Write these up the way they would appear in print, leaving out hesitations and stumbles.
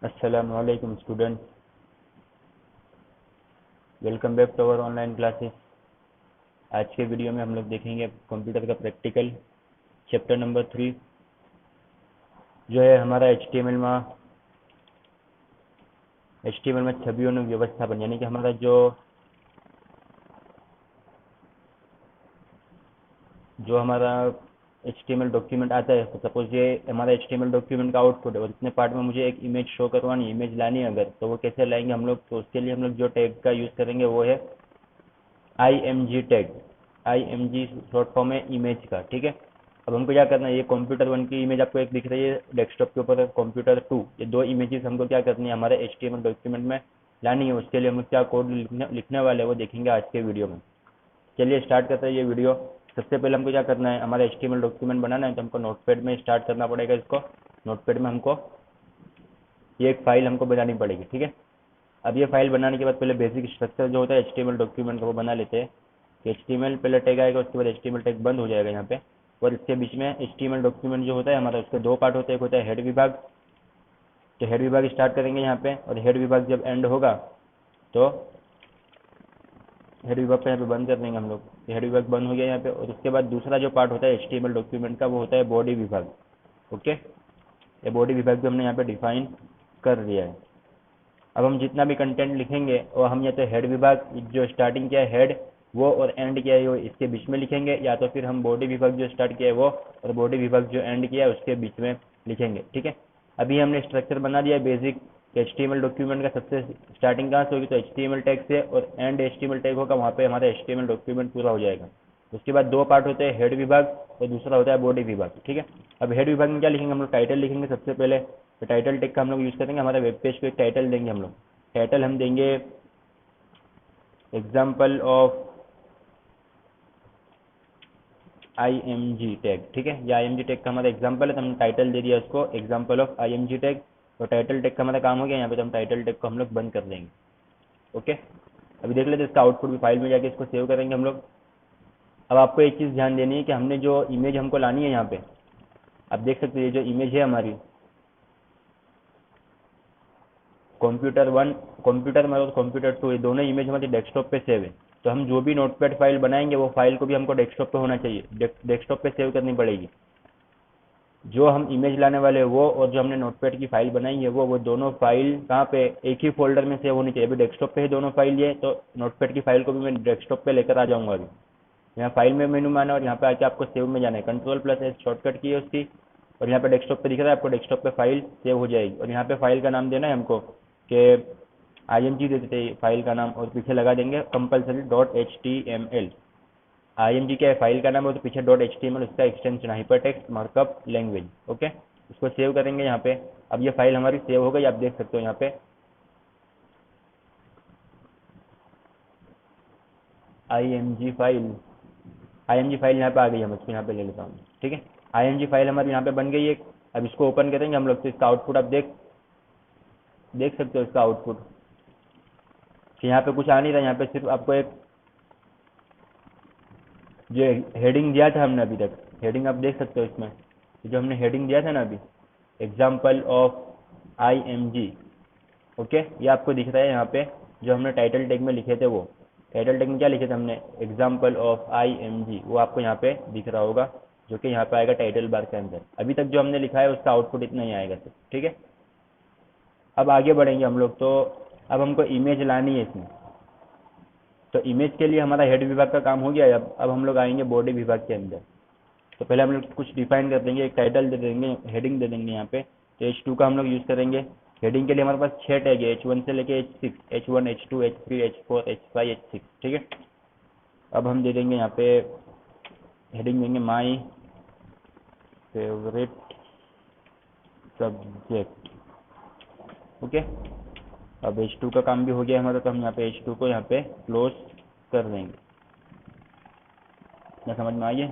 अस्सलाम वालेकुम student, welcome back to our online classes. आज के वीडियो में हम लोग देखेंगे कंप्यूटर का प्रैक्टिकल चैप्टर नंबर 3 जो है हमारा एचटीएमएल में छवियों में व्यवस्थापन, यानी कि हमारा जो हमारा एचटीएमएल डॉक्यूमेंट आता है। तो सपोज ये हमारा एचटीएमएल डॉक्यूमेंट का आउटपुट है और इतने पार्ट में मुझे एक इमेज शो करवानी, इमेज लानी है अगर, तो वो कैसे लाएंगे हम लोग। तो उसके लिए हम लोग जो टैग का यूज़ करेंगे वो है IMG tag. IMG short form है इमेज का, ठीक है। अब हमको क्या करना है, ये कंप्यूटर 1 की इमेज आपको एक दिख रही है डेस्कटॉप के ऊपर, कंप्यूटर 2, ये दो इमेजेस हमको क्या करनी है हमारे एचटीएमएल डॉक्यूमेंट में लानी है। उसके लिए हम क्या कोड लिखने वाले हैं वो देखेंगे आज के वीडियो में। चलिए स्टार्ट करते हैं ये वीडियो। सबसे पहले हमको क्या करना है, हमारा एचटीएमएल डॉक्यूमेंट बनाना है तो हमको नोटपैड में स्टार्ट करना पड़ेगा इसको। नोटपैड में हमको ये एक फाइल हमको बनानी पड़ेगी, ठीक है। अब ये फाइल बनाने के बाद पहले बेसिक स्ट्रक्चर जो होता है एचटीएमएल डॉक्यूमेंट का वो बना लेते हैं। एचटीएमएल पहले टैग आएगा, उसके बाद एचटीएमएल टैग बंद हो जाएगा यहाँ पे। और इसके बीच में एचटीएमएल डॉक्यूमेंट जो होता है हमारा, उसके दो पार्ट होते हैं। एक होता है हेड विभाग, तो हेड विभाग स्टार्ट करेंगे यहाँ पे, और हेड विभाग जब एंड होगा तो हेड विभाग को यहाँ पे बंद कर देंगे हम लोग। हेड विभाग बंद हो गया यहाँ पे। और उसके बाद दूसरा जो पार्ट होता है एचटीएमएल डॉक्यूमेंट का वो होता है बॉडी विभाग। ओके, ये बॉडी विभाग भी हमने यहाँ पे डिफाइन कर दिया है। अब हम जितना भी कंटेंट लिखेंगे और हम या तो हेड विभाग जो स्टार्टिंग किया है हेड वो और एंड किया है वो इसके बीच में लिखेंगे, या तो फिर हम बॉडी विभाग जो स्टार्ट किया है वो और बॉडी विभाग जो एंड किया है उसके बीच में लिखेंगे, ठीक है। अभी हमने स्ट्रक्चर बना दिया है बेसिक। एचटीएमएल डॉक्यूमेंट का सबसे स्टार्टिंग कहाँ से होगी, तो एचटीएमएल टैग से, और एंड एचटीएमएल टैग होगा वहाँ पे हमारा एचटीएमएल डॉक्यूमेंट पूरा हो जाएगा। उसके बाद दो पार्ट होते हैं, हेड विभाग और दूसरा होता है बॉडी विभाग, ठीक है। अब हेड विभाग में क्या लिखेंगे हम लोग, टाइटल लिखेंगे सबसे पहले। तो टाइटल टैग का हम लोग यूज़ करेंगे, हमारे वेब पेज को एक टाइटल देंगे हम लोग। टाइटल हम देंगे एग्जाम्पल ऑफ IMG टैग, ठीक है। ये IMG टैग का हमारा एग्जाम्पल है तो हमने टाइटल दे दिया उसको एग्जाम्पल ऑफ IMG टैग। तो टाइटल टैग का हमारा काम हो गया यहाँ पे, तो हम टाइटल टैग को हम लोग बंद कर देंगे। ओके, अभी देख लेते हैं इसका आउटपुट भी। फाइल में जाके इसको सेव करेंगे हम लोग। अब आपको एक चीज़ ध्यान देनी है कि हमने जो इमेज हमको लानी है यहाँ पे, आप देख सकते हैं ये जो इमेज है हमारी कंप्यूटर 1, कंप्यूटर में और कंप्यूटर 2, ये दोनों इमेज हमारी डेस्कटॉप पे सेव है। तो हम जो भी नोटपैड फाइल बनाएंगे वो फाइल को भी हमको डेस्कटॉप पे होना चाहिए, डेस्कटॉप पे सेव करनी पड़ेगी। जो हम इमेज लाने वाले हैं वो और जो हमने नोटपैड की फाइल बनाई है वो दोनों फाइल कहाँ पे, एक ही फोल्डर में सेव होनी चाहिए। अभी डेस्कटॉप पे है दोनों फाइल ये, तो नोटपैड की फाइल को भी मैं डेस्कटॉप पे लेकर आ जाऊंगा अभी। यहाँ फाइल में मेनू में आना और यहाँ पे आके आपको सेव में जाना है, Ctrl+S शॉर्टकट की है उसकी। और यहाँ पे डेस्कटॉप पे दिख रहा है आपको, डेस्कटॉप पे फाइल सेव हो जाएगी। और यहाँ पे फाइल का नाम देना है हमको कि IMG दे देते हैं फाइल का नाम, और पीछे लगा देंगे कंपलसरी .html। IMG क्या है फाइल का नाम है, तो पीछे .html उसका extension hyper text markup language. Okay, इसको सेव करेंगे यहाँ पे। अब ये फाइल हमारी सेव हो गई, आप देख सकते हो यहाँ पे IMG फाइल। IMG फाइल यहाँ पे आ गई है, मैं इसको यहाँ पे ले लेता हूँ, ठीक है। IMG फाइल हमारी यहाँ पे बन गई है। अब इसको ओपन करेंगे हम लोग, तो इसका आउटपुट आप देख सकते हो इसका आउटपुट कि यहाँ पे कुछ आ नहीं रहा। यहाँ पे सिर्फ आपको एक जो हेडिंग दिया था हमने अभी तक, हेडिंग आप देख सकते हो इसमें, जो हमने हेडिंग दिया था ना अभी, एग्जाम्पल ऑफ IMG। ओके, ये आपको दिख रहा है यहाँ पे, जो हमने टाइटल टैग में लिखे थे वो। टाइटल टैग में क्या लिखे थे हमने, एग्जाम्पल ऑफ IMG, वो आपको यहाँ पे दिख रहा होगा, जो कि यहाँ पे आएगा टाइटल बार के अंदर। अभी तक जो हमने लिखा है उसका आउटपुट इतना ही आएगा सर, ठीक है। अब आगे बढ़ेंगे हम लोग। तो अब हमको इमेज लानी है इसमें, तो इमेज के लिए हमारा हेड विभाग का काम हो गया है। अब हम लोग आएंगे बॉडी विभाग के अंदर। तो पहले हम लोग कुछ डिफाइन कर देंगे, एक टाइटल दे देंगे, हेडिंग दे देंगे यहाँ पे। तो H2 का हम लोग यूज़ करेंगे। हेडिंग के लिए हमारे पास 6 टैग है, H1 से लेके H6, H1, H2, H3, H4, H5, H6, ठीक है। अब हम दे देंगे यहाँ पे हेडिंग देंगे माई फेवरेट सब्जेक्ट। ओके, अब H2 का काम भी हो गया हमारा, तो हम यहाँ पे H2 को यहाँ पे क्लोज कर देंगे। क्या समझ में आई है?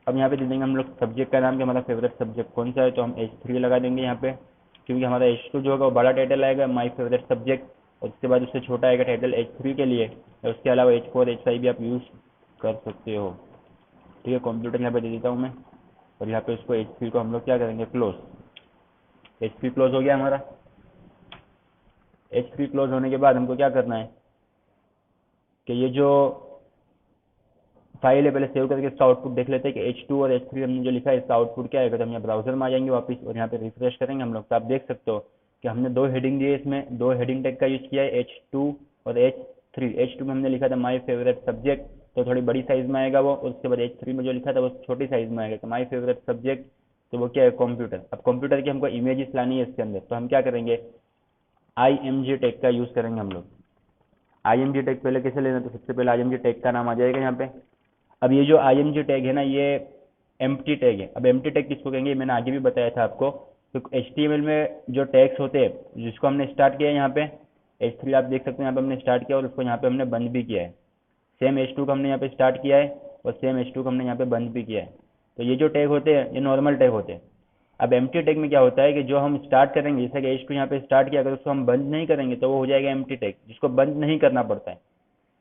अब यहाँ पे दे देंगे हम लोग सब्जेक्ट का नाम, कि हमारा फेवरेट सब्जेक्ट कौन सा है, तो हम H3 लगा देंगे यहाँ पे, क्योंकि हमारा H2 जो होगा वो बड़ा टाइटल आएगा माई फेवरेट सब्जेक्ट, और उसके बाद उससे छोटा आएगा टाइटल H3 के लिए। और उसके अलावा H4, H5 भी आप यूज़ कर सकते हो, ठीक है। कंप्यूटर यहाँ पे दे देता हूँ मैं, और यहाँ पे उसको H3 को हम लोग क्या करेंगे, क्लोज। H3 क्लोज हो गया हमारा। H3 क्लोज होने के बाद हमको क्या करना है कि ये जो फाइल है पहले सेव करके इसका आउटपुट देख लेते हैं कि H2 और H3 हमने जो लिखा है इसका आउटपुट क्या है। तो हम यहाँ ब्राउजर में आ जाएंगे वापस और यहाँ पे रिफ्रेश करेंगे हम लोग, तो आप देख सकते हो कि हमने दो हेडिंग दिए, इसमें दो हेडिंग टैग का यूज किया है, H2 और H3। H2 में हमने लिखा था माई फेवरेट सब्जेक्ट, तो थोड़ी बड़ी साइज में आएगा वो, और उसके बाद H3 में जो लिखा था वो छोटी साइज में आएगा। तो माई फेवरेट सब्जेक्ट, तो वो क्या है, कंप्यूटर। अब कंप्यूटर की हमको इमेजेस लानी है इसके अंदर, तो हम क्या करेंगे, IMG टैग का यूज करेंगे हम लोग। IMG टैग पहले कैसे लेना, तो सबसे पहले IMG टैग का नाम आ जाएगा यहाँ पे। अब ये जो IMG टैग है ना, ये एम्प्टी टैग है। अब एम्प्टी टैग किसको कहेंगे, मैंने आगे भी बताया था आपको। तो HTML में जो टैग्स होते हैं जिसको हमने स्टार्ट किया है यहाँ पे H3 आप देख सकते हैं, यहाँ पे हमने स्टार्ट किया और उसको यहाँ पे हमने बंद भी किया है। सेम H2 का हमने यहाँ पे स्टार्ट किया है और सेम H2 का हमने यहाँ पे बंद भी किया है। तो ये जो टैग होते हैं ये नॉर्मल टैग होते हैं। अब एम्प्टी टैग में क्या होता है कि जो हम स्टार्ट करेंगे, जैसे कि H2 यहाँ पे स्टार्ट किया, अगर उसको हम बंद नहीं करेंगे तो वो हो जाएगा एम्प्टी टैग, जिसको बंद नहीं करना पड़ता है।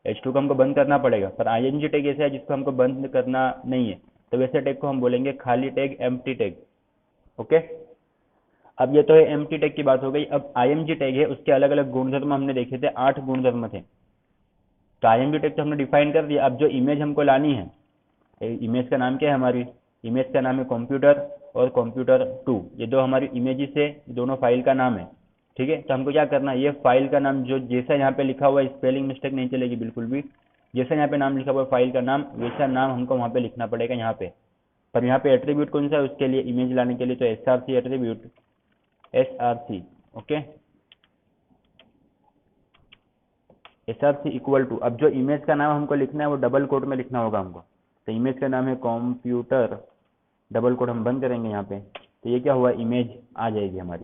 H2 को हमको बंद करना पड़ेगा, पर ING टैग ऐसा है जिसको हमको बंद करना नहीं है, तो वैसे टैग को हम बोलेंगे खाली टैग, एम्प्टी टैग। ओके, अब ये तो है एम्प्टी टैग की बात हो गई। अब IMG टैग है, उसके अलग अलग गुणधर्म हमने देखे थे, 8 गुणधर्म थे। तो IMG टैग तो हमने डिफाइन कर दिया। अब जो इमेज हमको लानी है, इमेज का नाम क्या है, हमारी इमेज का नाम है कंप्यूटर और कंप्यूटर 2। ये दो हमारी इमेजेस है, दोनों फाइल का नाम है। ठीक है, तो हमको क्या करना है, ये फाइल का नाम जो जैसा यहाँ पे लिखा हुआ है, स्पेलिंग मिस्टेक नहीं चलेगी बिल्कुल भी। जैसा यहाँ पे नाम लिखा हुआ है फाइल का नाम, वैसा नाम हमको वहाँ पे लिखना पड़ेगा यहाँ पे। पर यहाँ पे एट्रीब्यूट कौन सा है उसके लिए, इमेज लाने के लिए, तो SRC attribute, SRC। Okay, SRC equal to, अब जो इमेज का नाम हमको लिखना है वो डबल कोट में लिखना होगा हमको। तो इमेज का नाम है कंप्यूटर, डबल कोट हम बंद करेंगे यहाँ पे, तो ये क्या हुआ, इमेज आ जाएगी हमारी।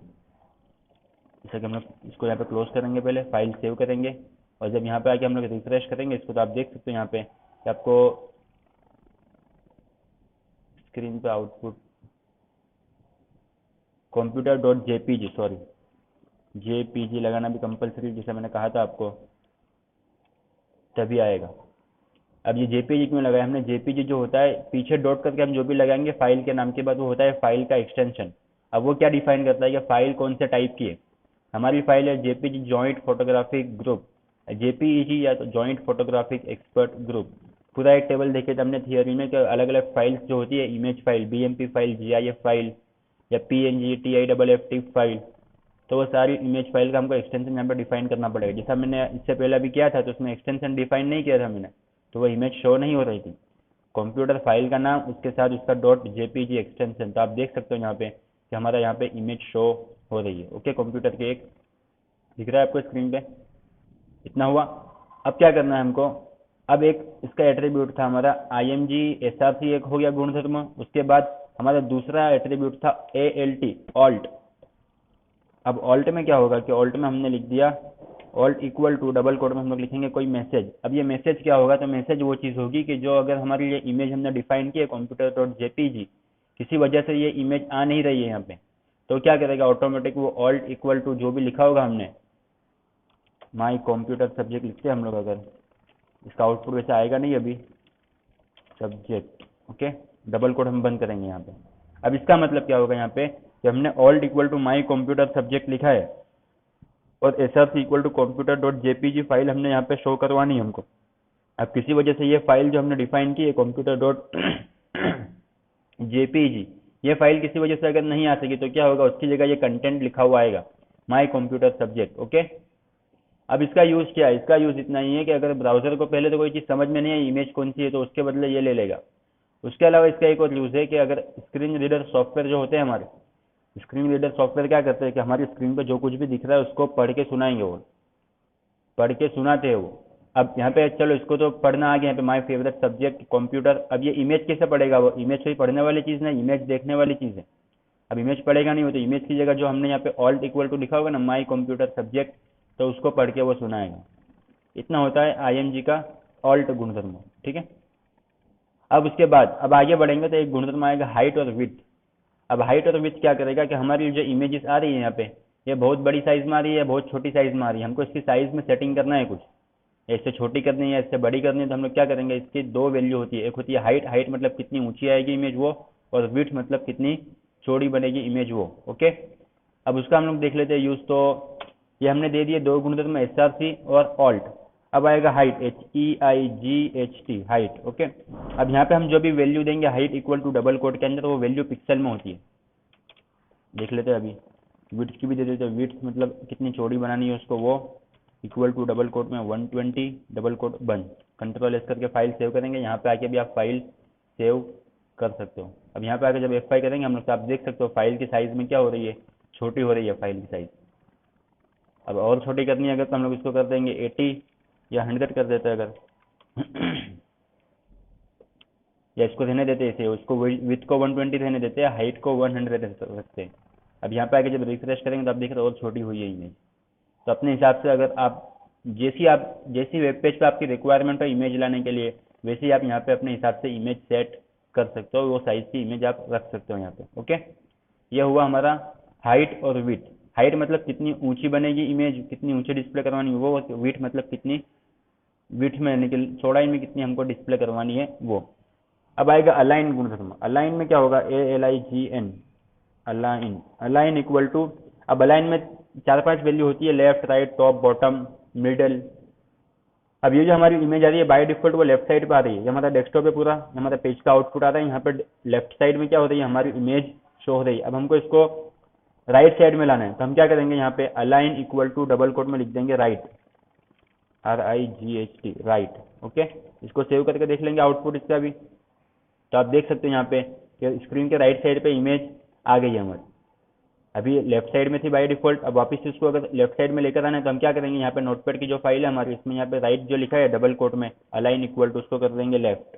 जैसे कि हम लोग इसको यहाँ पे क्लोज करेंगे, पहले फाइल सेव करेंगे, और जब यहाँ पे आके हम लोग रिफ्रेश करेंगे इसको, तो आप देख सकते हो यहाँ पे कि आपको स्क्रीन पे आउटपुट कंप्यूटर.jpg, सॉरी JPG लगाना भी कंपलसरी, जैसे मैंने कहा था आपको, तभी आएगा। अब ये JPG क्यों लगाया हमने, JPG जो होता है पीछे डॉट करके हम जो भी लगाएंगे फाइल के नाम के बाद, वो होता है फाइल का एक्सटेंशन। अब वो क्या डिफाइन करता है कि फाइल कौन से टाइप की है। हमारी फाइल है JPG joint photographic group, JPEG या तो जॉइंट फोटोग्राफिक एक्सपर्ट ग्रुप। पूरा एक टेबल देखे थे हमने थियोरी में कि अलग अलग फाइल्स जो होती है, image file, BMP file, GIF file या PNG TIFF फाइल, तो वो सारी इमेज फाइल का हमको एक्सटेंशन यहाँ पर डिफाइन करना पड़ेगा। जैसा मैंने इससे पहले भी किया था, तो उसमें एक्सटेंशन डिफाइन नहीं किया था मैंने, तो वो इमेज शो नहीं हो रही थी। कंप्यूटर फाइल का नाम, उसके साथ उसका .jpg एक्सटेंशन, तो आप देख सकते हो यहाँ पे कि हमारा यहाँ पे इमेज शो हो रही है। ओके, कंप्यूटर के एक दिख रहा है आपको स्क्रीन पे, इतना हुआ। अब क्या करना है हमको, अब एक इसका एट्रीब्यूट था हमारा IMG SRC, एक हो गया गुणधर्म। उसके बाद हमारा दूसरा एट्रीब्यूट था ALT, ऑल्ट। अब ऑल्ट में क्या होगा कि ऑल्ट में हमने लिख दिया alt equal to, double quote में हम लोग लिखेंगे कोई मैसेज। अब ये मैसेज क्या होगा, तो मैसेज वो चीज़ होगी कि जो अगर हमारी ये इमेज हमने डिफाइन की है कंप्यूटर.jpg, किसी वजह से ये इमेज आ नहीं रही है यहाँ पे, तो क्या करेगा ऑटोमेटिक, वो ऑल्ट इक्वल टू जो भी लिखा होगा हमने, माई कंप्यूटर सब्जेक्ट लिखते हैं हम लोग, अगर इसका आउटपुट वैसे आएगा नहीं अभी, सब्जेक्ट। ओके, डबल कोट हम बंद करेंगे यहाँ पे। अब इसका मतलब क्या होगा यहाँ पे कि हमने alt equal to my computer subject लिखा है और SRC equal to computer file हमने यहाँ पे शो करवानी है हमको। अब किसी वजह से ये फाइल जो हमने डिफाइन की है कंप्यूटर.jpg, ये फाइल किसी वजह से अगर नहीं आ सकी, तो क्या होगा, उसकी जगह ये कंटेंट लिखा हुआ आएगा, माई कंप्यूटर सब्जेक्ट। ओके, अब इसका यूज़ क्या है, इसका यूज़ इतना ही है कि अगर ब्राउज़र को पहले तो कोई चीज़ समझ में नहीं आई इमेज कौन सी है, तो उसके बदले ये ले लेगा। उसके अलावा इसका एक और यूज़ है कि अगर स्क्रीन रीडर सॉफ्टवेयर जो होते हैं हमारे, स्क्रीन रीडर सॉफ्टवेयर क्या करते हैं कि हमारी स्क्रीन पर जो कुछ भी दिख रहा है उसको पढ़ के सुनाएंगे, वो पढ़ के सुनाते हैं वो। अब यहाँ पे चलो इसको तो पढ़ना आ गया, यहाँ पे माय फेवरेट सब्जेक्ट कंप्यूटर। अब ये इमेज कैसे पढ़ेगा, वो इमेज कोई पढ़ने वाली चीज़ नहीं, इमेज देखने वाली चीज़ है। अब इमेज पढ़ेगा नहीं हो, तो इमेज की जगह जो हमने यहाँ पे ऑल्ट इक्वल टू लिखा होगा ना, माई कंप्यूटर सब्जेक्ट, तो उसको पढ़ के वो सुनाएगा। इतना होता है IMG का ऑल्ट गुणधर्म। ठीक है, अब उसके बाद अब आगे बढ़ेंगे तो एक गुणधर्म आएगा हाइट और विड्थ। अब हाइट और विड्थ क्या करेगा कि हमारी जो इमेजेस आ रही है यहाँ पे, ये बहुत बड़ी साइज में आ रही है, बहुत छोटी साइज में आ रही है, हमको इसकी साइज में सेटिंग करना है, कुछ ऐसे छोटी करनी है, इससे बड़ी करनी है, तो हम लोग क्या करेंगे, इसकी दो वैल्यू होती है, एक होती है हाइट, हाइट मतलब कितनी ऊंची आएगी इमेज वो, और विड्थ मतलब कितनी चौड़ी बनेगी इमेज वो। ओके, अब उसका हम लोग देख लेते हैं यूज। तो ये हमने दे दिए दो गुणधर्म SRC और ऑल्ट। अब आएगा हाइट, HEIGHT, हाइट। ओके, अब यहाँ पे हम जो भी वैल्यू देंगे height equal to double quote के अंदर, वो वैल्यू पिक्सल में होती है। देख लेते हैं अभी। विड्थ की भी दे देते हैं, विड्थ मतलब कितनी चौड़ी बनानी है उसको, वो इक्वल टू डबल कोट में 120, डबल कोट बंद। कंट्रोल एस करके फाइल सेव करेंगे। यहाँ पे आके भी आप फाइल सेव कर सकते हो। अब यहाँ पे आके जब F5 करेंगे हम लोग, तो आप देख सकते हो फाइल की साइज में क्या हो रही है, छोटी हो रही है फाइल की साइज। अब और छोटी करनी है अगर, तो हम लोग इसको कर देंगे 80 या 100 कर देते हैं अगर या इसको रहने देते हैं इसे, उसको विथ को 120 रहने देते हैं, हाइट को 100 रखते हैं। अब यहाँ पे आके जब रिफ्रेश करेंगे तो आप देख रहे हो और छोटी हुई है इमेज। तो अपने हिसाब से अगर आप जैसी वेब पेज पे आपकी रिक्वायरमेंट है इमेज लाने के लिए, वैसे ही आप यहाँ पे अपने हिसाब से इमेज सेट कर सकते हो, वो साइज की इमेज आप रख सकते हो यहाँ पे। ओके, यह हुआ हमारा हाइट और विथ। हाइट मतलब कितनी ऊंची बनेगी इमेज, कितनी ऊंची डिस्प्ले करवानी है वो। विथ मतलब कितनी विथ में यानी कि चौड़ाई में कितनी हमको डिस्प्ले करवानी है वो। अब आएगा अलाइन गुणधर्म। अलाइन में क्या होगा, ALIGN, align. Align equal to, अब अलाइन में 4-5 वैल्यू होती है, left, right, top, bottom, middle. अब ये जो हमारी इमेज आ रही है बाय डिफॉल्ट वो लेफ्ट साइड पे आ रही है। ये हमारा डेस्कटॉप पे पूरा हमारा पेज का आउटपुट आ रहा है, यहाँ पे लेफ्ट साइड में क्या हो रही है, हमारी इमेज शो हो रही है। अब हमको इसको राइट साइड में लाना है, तो हम क्या करेंगे, यहाँ पे align equal to double quote में लिख देंगे राइट, RIGHT, राइट। ओके, इसको सेव करके देख लेंगे आउटपुट इसका भी। तो आप देख सकते हैं यहाँ पे कि स्क्रीन के राइट साइड पे इमेज आ गई है हमारी। अभी लेफ्ट साइड में थी बाय डिफॉल्ट, अब वापस इसको अगर लेफ्ट साइड में लेकर आना है तो हम क्या करेंगे, यहाँ पे नोटपैड की जो फाइल है हमारी, इसमें यहाँ पे राइट जो लिखा है डबल कोट में अलाइन इक्वल टू, उसको कर देंगे लेफ्ट।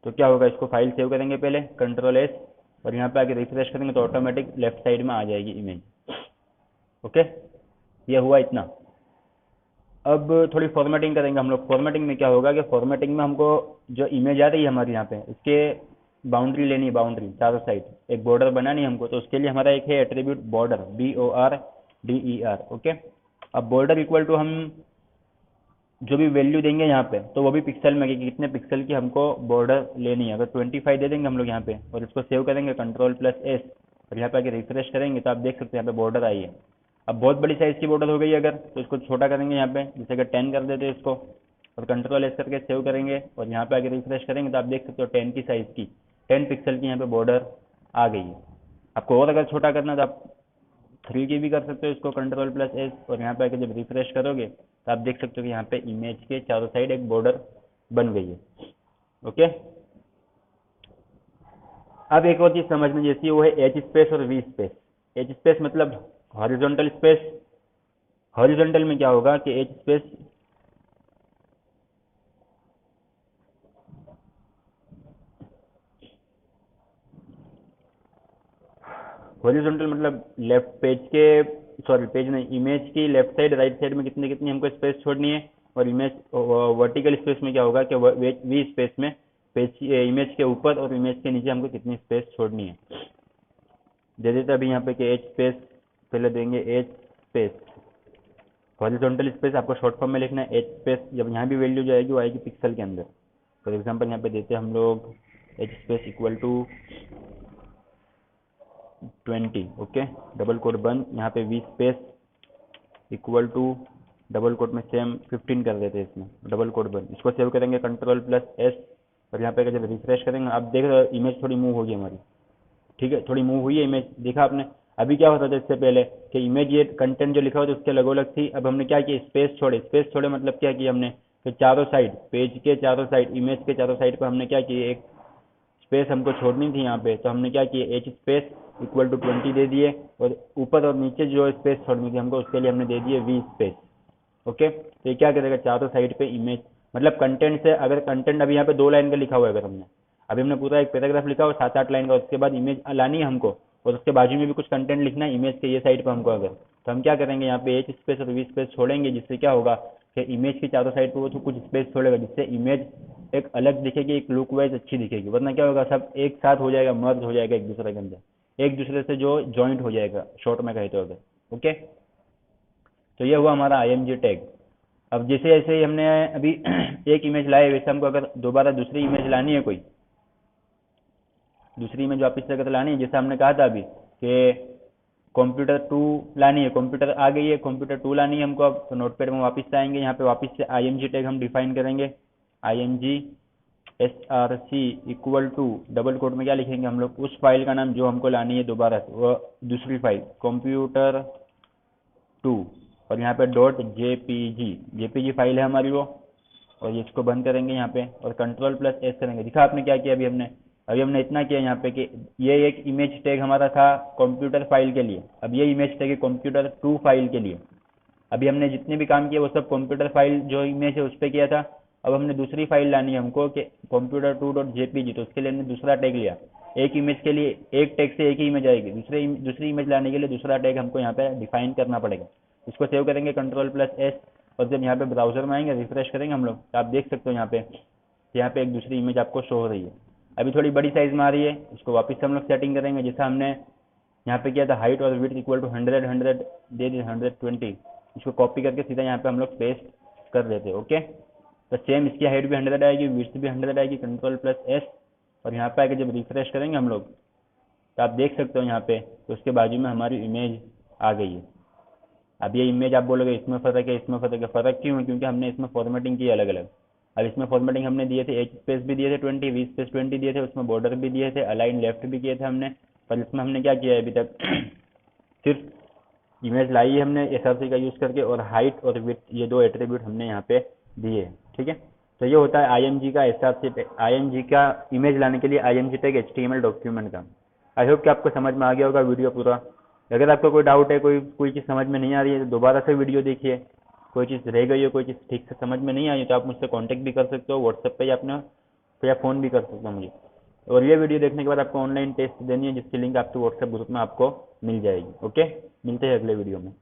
तो क्या होगा, इसको फाइल सेव करेंगे पहले, कंट्रोल एस, और यहाँ पे आके रिफ्रेश करेंगे तो ऑटोमेटिक लेफ्ट साइड में आ जाएगी इमेज। ओके, ये हुआ इतना। अब थोड़ी फॉर्मेटिंग करेंगे हम लोग। फॉर्मेटिंग में क्या होगा कि फॉर्मेटिंग में हमको जो इमेज आ रही है हमारी यहाँ पे, इसके बाउंड्री लेनी है, बाउंड्री चारों साइड एक बॉर्डर बनानी है हमको। तो उसके लिए हमारा एक है एट्रीब्यूट बॉर्डर, BORDER। ओके, अब बॉर्डर इक्वल टू हम जो भी वैल्यू देंगे यहाँ पे, तो वो भी पिक्सल में कि कितने पिक्सल की हमको बॉर्डर लेनी है। अगर 25 दे देंगे हम लोग यहाँ पे और इसको सेव करेंगे कंट्रोल प्लस एस, और यहाँ पे आके रिफ्रेश करेंगे तो आप देख सकते हैं यहाँ पे बॉर्डर आई है। अब बहुत बड़ी साइज की बॉर्डर हो गई अगर, तो इसको छोटा करेंगे यहाँ पे, जैसे कि 10 कर देते हैं इसको, और कंट्रोल एस करके सेव करेंगे और यहाँ पे आके रिफ्रेश करेंगे तो आप देख सकते हो 10 की साइज की, 10 पिक्सल की यहाँ पे बॉर्डर आ गई है। आपको और अगर छोटा करना तो आप 3 की भी कर सकते हो, इसको कंट्रोल प्लस एस, और यहाँ पे आके जब रिफ्रेश करोगे तो आप देख सकते हो कि यहाँ पे इमेज के चारों साइड एक बॉर्डर बन गई है। ओके, अब एक और चीज समझने जैसी है, वो है एच स्पेस और वी स्पेस। एच स्पेस मतलब हॉरिजॉन्टल स्पेस। हॉरिजॉन्टल में क्या होगा कि एच स्पेस हॉरिजॉन्टल मतलब लेफ्ट पेज के, सॉरी पेज नहीं, इमेज की लेफ्ट साइड राइट साइड में कितनी कितनी हमको स्पेस छोड़नी है। और इमेज वर्टिकल स्पेस में क्या होगा कि वी स्पेस में पेज इमेज के ऊपर और इमेज के नीचे हमको कितनी स्पेस छोड़नी है। दे देते अभी यहाँ पे कि एच स्पेस, पहले देंगे एच स्पेस। हॉरिजॉन्टल स्पेस आपको शॉर्ट फॉर्म में लिखना है एच स्पेस। जब यहाँ भी वैल्यू जो आएगी वो आएगी पिक्सल के अंदर। फॉर एग्जाम्पल यहाँ पे देते हैं हम लोग H space equal to 20। Okay, double quote बंद, यहाँ पे V space equal to double quote में सेम 15 कर देते हैं इसमें, डबल कोट बंद। इसको सेव करेंगे कंट्रोल प्लस एस, और यहाँ पे जब रिफ्रेश करेंगे आप देख रहे हो इमेज थोड़ी मूव होगी हमारी। ठीक है, थोड़ी मूव हुई है इमेज, देखा आपने। अभी क्या होता था इससे पहले कि इमेज ये कंटेंट जो लिखा हुआ था उसके अलग अलग थी। अब हमने क्या किया, स्पेस छोड़े। स्पेस छोड़े मतलब क्या किया हमने कि चारों साइड, पेज के चारों साइड, इमेज के चारों साइड पर हमने क्या किया, एक स्पेस हमको छोड़नी थी यहाँ पे। तो हमने क्या किया, एच स्पेस इक्वल टू 20 दे दिए, और ऊपर और नीचे जो स्पेस छोड़नी थी हमको उसके लिए हमने दे दिए वी स्पेस। ओके, तो ये क्या करेगा, चारों साइड पे इमेज मतलब कंटेंट से, अगर कंटेंट अभी यहाँ पे 2 लाइन का लिखा हुआ है, अगर हमने अभी हमने पूरा एक पैराग्राफ लिखा हुआ 7-8 लाइन का, उसके बाद इमेज लानी है हमको, और उसके बाजू में भी कुछ कंटेंट लिखना है इमेज के ये साइड पे हमको अगर, तो हम क्या करेंगे, यहाँ पे एच स्पेस और वी स्पेस छोड़ेंगे, जिससे क्या होगा कि इमेज की चारों साइड पे वो तो कुछ स्पेस छोड़ेगा, जिससे इमेज एक अलग दिखेगी, एक लुक वाइज अच्छी दिखेगी। वरना क्या होगा, सब एक साथ हो जाएगा, मर्ज हो जाएगा एक दूसरे के अंदर, एक दूसरे से जो जॉइंट हो जाएगा, शॉर्ट में कहे तो अगर। ओके, तो ये हुआ हमारा IMG टैग। अब जैसे जैसे ही हमने अभी एक इमेज लाए, वैसे हमको अगर दोबारा दूसरी इमेज लानी है, कोई दूसरी इमेज वापस से अगर लानी है, जैसे हमने कहा था अभी कि कंप्यूटर टू लानी है, कंप्यूटर आ गई है, कंप्यूटर टू लानी है हमको। अब तो नोटपैड में वापस से आएंगे, यहाँ पे वापस से IMG टैग हम डिफाइन करेंगे। IMG SRC equal to double quote में क्या लिखेंगे हम लोग, उस फाइल का नाम जो हमको लानी है दोबारा से, वो दूसरी फाइल कंप्यूटर टू, और यहाँ पे .jpg फाइल है हमारी वो, और ये इसको बंद करेंगे यहाँ पे और Ctrl+S करेंगे। दिखा आपने क्या किया अभी हमने इतना किया यहाँ पे कि ये एक इमेज टैग हमारा था कंप्यूटर फाइल के लिए, अब ये इमेज टैग है कंप्यूटर टू फाइल के लिए। अभी हमने जितने भी काम किए वो सब कंप्यूटर फाइल जो इमेज है उस पर किया था। अब हमने दूसरी फाइल लानी है हमको कि कंप्यूटर टू डॉट जेपीजी, तो उसके लिए हमने दूसरा टैग लिया। एक इमेज के लिए एक टैग से एक ही इमेज आएगी, दूसरी इमेज लाने के लिए दूसरा टैग हमको यहाँ पे डिफाइन करना पड़ेगा। इसको सेव करेंगे Ctrl+S, और जब यहाँ पे ब्राउजर में आएंगे रिफ्रेश करेंगे हम लोग, तो आप देख सकते हो यहाँ पे एक दूसरी इमेज आपको शो हो रही है। अभी थोड़ी बड़ी साइज में आ रही है, इसको वापस से हम लोग सेटिंग करेंगे जैसा हमने यहाँ पे किया था, हाइट और विड्थ इक्वल टू 100 दे दी 120। इसको कॉपी करके सीधा यहाँ पे हम लोग पेस्ट कर देते हैं। ओके, तो सेम इसकी हाइट भी 100 आएगी, विड्थ भी 100 आएगी। Ctrl+S, और यहाँ पे आके जब रिफ्रेश करेंगे हम लोग तो आप देख सकते हो यहाँ पे, तो उसके बाजू में हमारी इमेज आ गई है। अब ये इमेज आप बोलोगे इसमें फ़र्क है इसमें फ़र्क है, फ़र्क क्यों है, क्योंकि हमने इसमें फॉर्मेटिंग की अलग अलग। अब इसमें फॉर्मेटिंग हमने दिए थे, एज स्पेस भी दिए थे 20, वी स्पेस 20 दिए थे, उसमें बॉर्डर भी दिए थे, अलाइन लेफ्ट भी किए थे हमने। पर इसमें हमने क्या किया है अभी तक सिर्फ इमेज लाई है हमने SRC का यूज़ करके, और हाइट और विड्थ ये दो एट्रीब्यूट हमने यहाँ पे दिए। ठीक है, तो ये होता है IMG का SRC टैग, IMG का इमेज लाने के लिए IMG टैग HTML डॉक्यूमेंट का। आई होप कि आपको समझ में आ गया होगा वीडियो पूरा। अगर आपको कोई डाउट है, कोई चीज़ समझ में नहीं आ रही है, तो दोबारा से वीडियो देखिए। कोई चीज़ रह गई हो, कोई चीज़ ठीक से समझ में नहीं आई तो आप मुझसे कांटेक्ट भी कर सकते हो व्हाट्सएप पे, या अपना तो या फ़ोन भी कर सकते हो मुझे। और ये वीडियो देखने के बाद आपको ऑनलाइन टेस्ट देनी है, जिसकी लिंक आपके व्हाट्सएप ग्रुप में आपको मिल जाएगी। ओके, मिलते हैं अगले वीडियो में।